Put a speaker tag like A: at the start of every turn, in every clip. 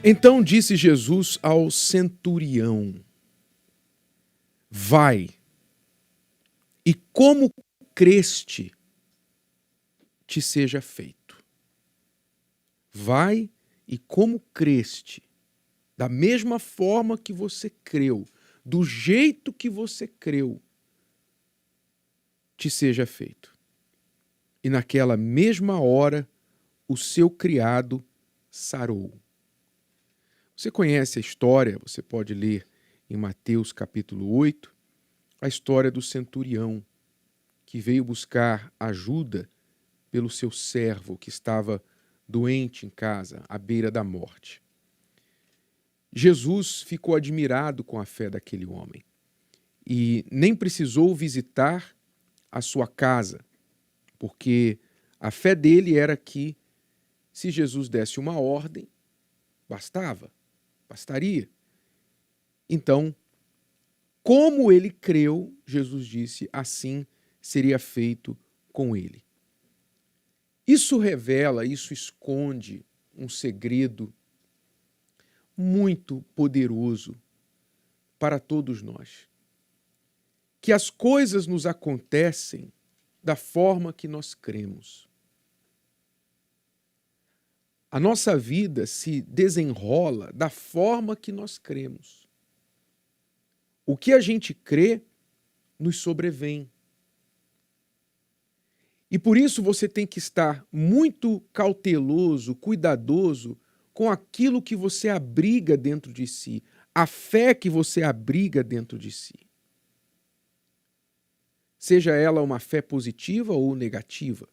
A: Então disse Jesus ao centurião: vai, e como creste, te seja feito. Vai, e como creste, da mesma forma que você creu, do jeito que você creu, te seja feito. E naquela mesma hora, o seu criado sarou. Você conhece a história, você pode ler em Mateus capítulo 8, a história do centurião que veio buscar ajuda pelo seu servo que estava doente em casa, à beira da morte. Jesus ficou admirado com a fé daquele homem e nem precisou visitar a sua casa, porque a fé dele era que, se Jesus desse uma ordem, bastaria. Então, como ele creu, Jesus disse, assim seria feito com ele. Isso revela, isso esconde um segredo muito poderoso para todos nós. Que as coisas nos acontecem da forma que nós cremos. A nossa vida se desenrola da forma que nós cremos. O que a gente crê nos sobrevém. E por isso você tem que estar muito cauteloso, cuidadoso com aquilo que você abriga dentro de si, a fé que você abriga dentro de si. Seja ela uma fé positiva ou negativa,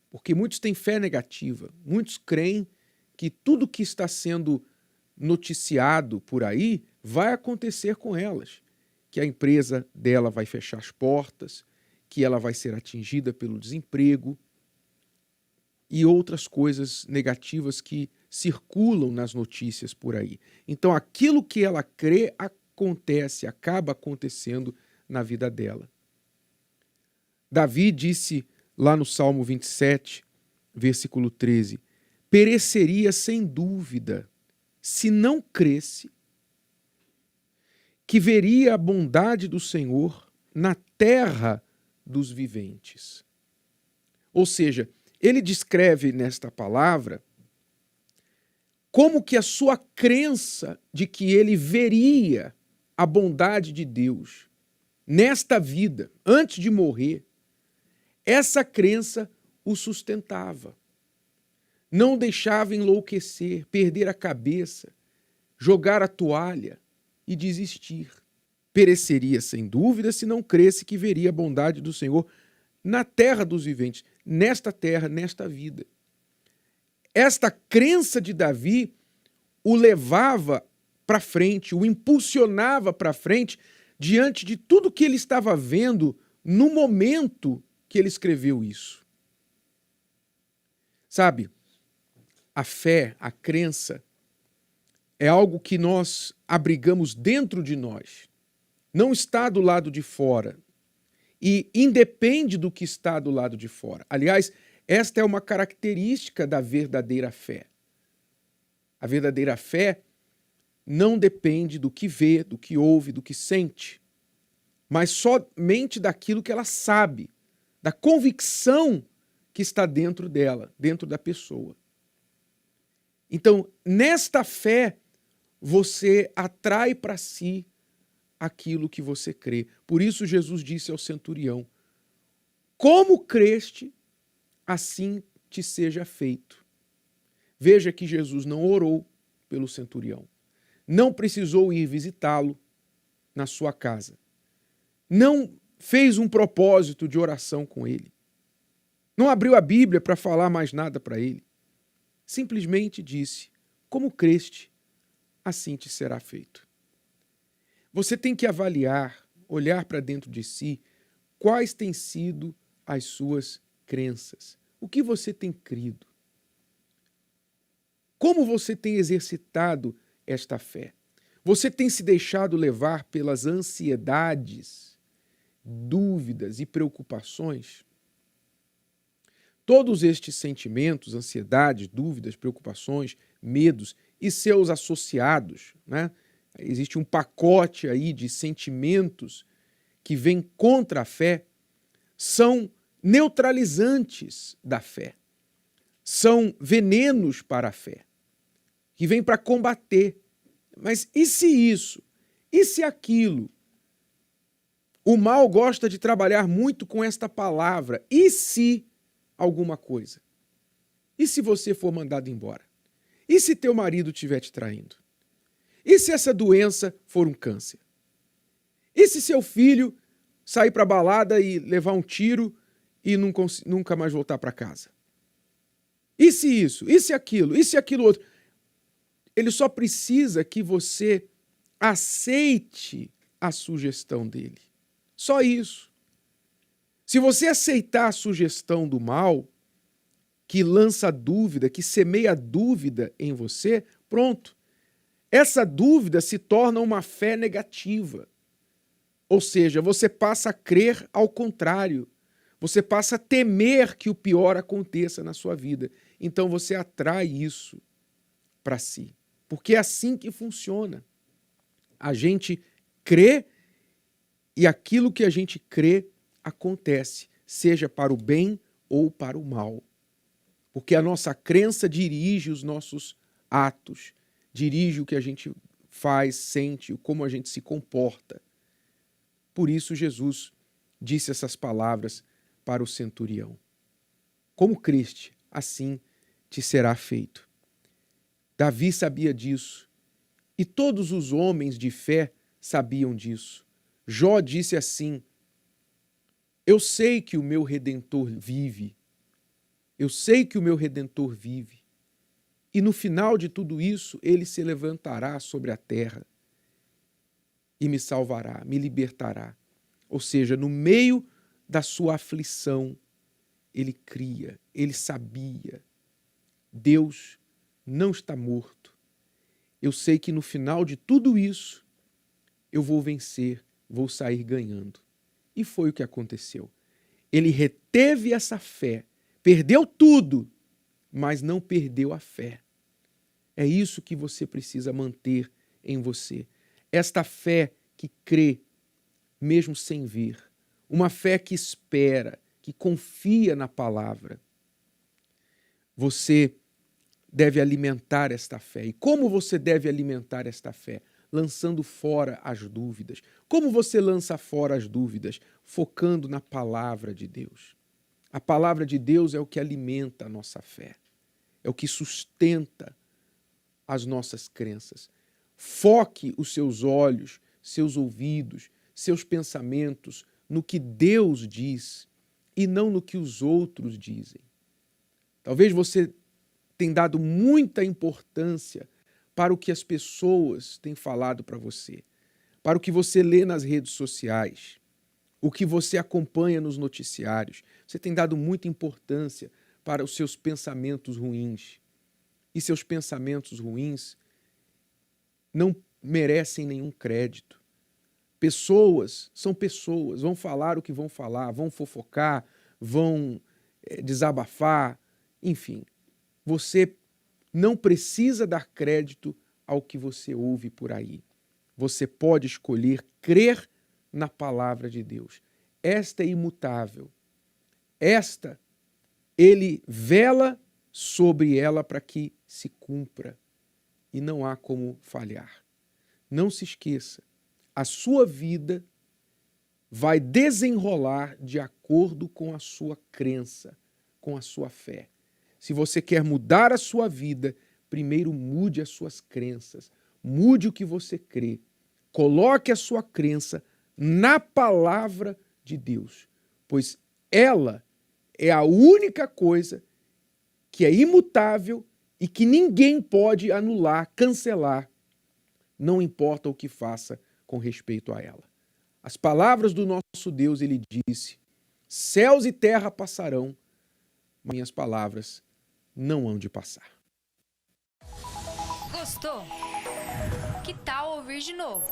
A: porque muitos têm fé negativa, muitos creem que tudo que está sendo noticiado por aí vai acontecer com elas, que a empresa dela vai fechar as portas, que ela vai ser atingida pelo desemprego e outras coisas negativas que circulam nas notícias por aí. Então, aquilo que ela crê acontece, acaba acontecendo na vida dela. Davi disse lá no Salmo 27, versículo 13, pereceria sem dúvida, se não cresce, que veria a bondade do Senhor na terra dos viventes. Ou seja, ele descreve nesta palavra como que a sua crença de que ele veria a bondade de Deus nesta vida, antes de morrer, essa crença o sustentava. Não deixava enlouquecer, perder a cabeça, jogar a toalha e desistir. Pereceria, sem dúvida, se não cresce que veria a bondade do Senhor na terra dos viventes, nesta terra, nesta vida. Esta crença de Davi o levava para frente, o impulsionava para frente diante de tudo que ele estava vendo no momento que ele escreveu isso. Sabe, a fé, a crença, é algo que nós abrigamos dentro de nós. Não está do lado de fora. E independe do que está do lado de fora. Aliás, esta é uma característica da verdadeira fé. A verdadeira fé não depende do que vê, do que ouve, do que sente, mas somente daquilo que ela sabe, da convicção que está dentro dela, dentro da pessoa. Então, nesta fé, você atrai para si aquilo que você crê. Por isso Jesus disse ao centurião, como creste, assim te seja feito. Veja que Jesus não orou pelo centurião, não precisou ir visitá-lo na sua casa, não fez um propósito de oração com ele, não abriu a Bíblia para falar mais nada para ele, simplesmente disse, como creste, assim te será feito. Você tem que avaliar, olhar para dentro de si, quais têm sido as suas crenças, o que você tem crido, como você tem exercitado esta fé. Você tem se deixado levar pelas ansiedades, dúvidas e preocupações? Todos estes sentimentos, ansiedades, dúvidas, preocupações, medos, e seus associados, né? Existe um pacote aí de sentimentos que vem contra a fé, são neutralizantes da fé. São venenos para a fé, que vêm para combater. Mas e se isso? E se aquilo? O mal gosta de trabalhar muito com esta palavra. E se alguma coisa? E se você for mandado embora? E se teu marido estiver te traindo? E se essa doença for um câncer? E se seu filho sair para a balada e levar um tiro e nunca mais voltar para casa? E se isso? E se aquilo? E se aquilo outro? Ele só precisa que você aceite a sugestão dele. Só isso. Se você aceitar a sugestão do mal, que lança dúvida, que semeia dúvida em você, pronto. Essa dúvida se torna uma fé negativa. Ou seja, você passa a crer ao contrário. Você passa a temer que o pior aconteça na sua vida. Então você atrai isso para si. Porque é assim que funciona. A gente crê e aquilo que a gente crê acontece, seja para o bem ou para o mal. Porque a nossa crença dirige os nossos atos, dirige o que a gente faz, sente, como a gente se comporta. Por isso Jesus disse essas palavras para o centurião. Como creste, assim te será feito. Davi sabia disso, e todos os homens de fé sabiam disso. Jó disse assim: eu sei que o meu Redentor vive, eu sei que o meu Redentor vive, e no final de tudo isso, ele se levantará sobre a terra e me salvará, me libertará. Ou seja, no meio da sua aflição, ele cria, ele sabia. Deus não está morto. Eu sei que no final de tudo isso, eu vou vencer, vou sair ganhando. E foi o que aconteceu. Ele reteve essa fé, perdeu tudo, mas não perdeu a fé. É isso que você precisa manter em você. Esta fé que crê, mesmo sem ver. Uma fé que espera, que confia na palavra. Você deve alimentar esta fé. E como você deve alimentar esta fé? Lançando fora as dúvidas. Como você lança fora as dúvidas? Focando na palavra de Deus. A palavra de Deus é o que alimenta a nossa fé. É o que sustenta as nossas crenças. Foque os seus olhos, seus ouvidos, seus pensamentos no que Deus diz e não no que os outros dizem. Talvez você tenha dado muita importância para o que as pessoas têm falado para você, para o que você lê nas redes sociais, o que você acompanha nos noticiários. Você tem dado muita importância para os seus pensamentos ruins. E seus pensamentos ruins não merecem nenhum crédito. Pessoas são pessoas, vão falar o que vão falar, vão fofocar, vão desabafar, enfim. Você não precisa dar crédito ao que você ouve por aí. Você pode escolher crer na palavra de Deus. Esta é imutável. Esta, ele vela sobre ela para que se cumpra. E não há como falhar. Não se esqueça, a sua vida vai desenrolar de acordo com a sua crença, com a sua fé. Se você quer mudar a sua vida, primeiro mude as suas crenças, mude o que você crê. Coloque a sua crença na palavra de Deus, pois ela é a única coisa que é imutável e que ninguém pode anular, cancelar, não importa o que faça com respeito a ela. As palavras do nosso Deus, ele disse: céus e terra passarão, mas minhas palavras não hão de passar.
B: Gostou? Que tal ouvir de novo?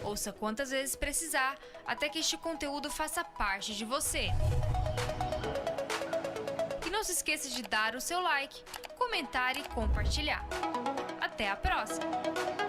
B: Ouça quantas vezes precisar, até que este conteúdo faça parte de você. E não se esqueça de dar o seu like, comentar e compartilhar. Até a próxima!